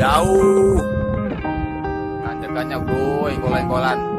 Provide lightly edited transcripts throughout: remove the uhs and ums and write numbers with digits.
jauh. Tanjakannya bro, engkol-engkolan.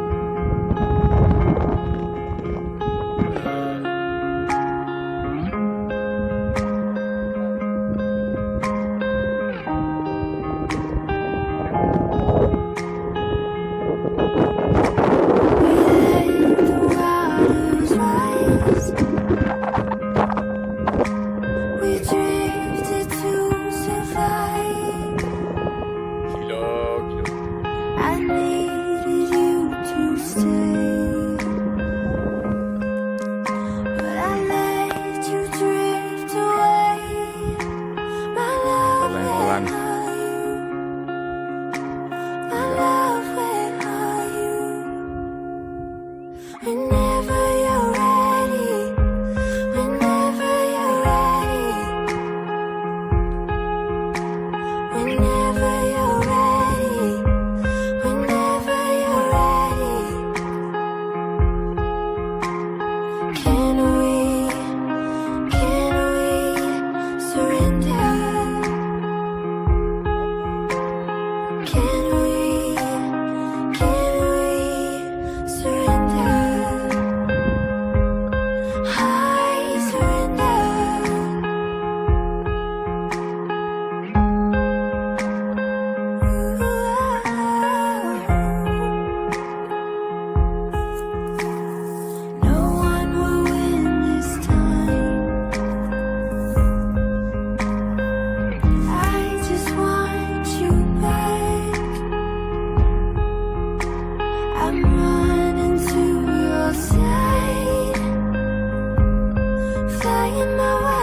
Whenever you're ready, whenever you're ready, whenever you're ready, whenever you're ready. Can we surrender? Can we surrender? I surrender. No one will win this time. I just want you back. I'm running to your side, flying my way.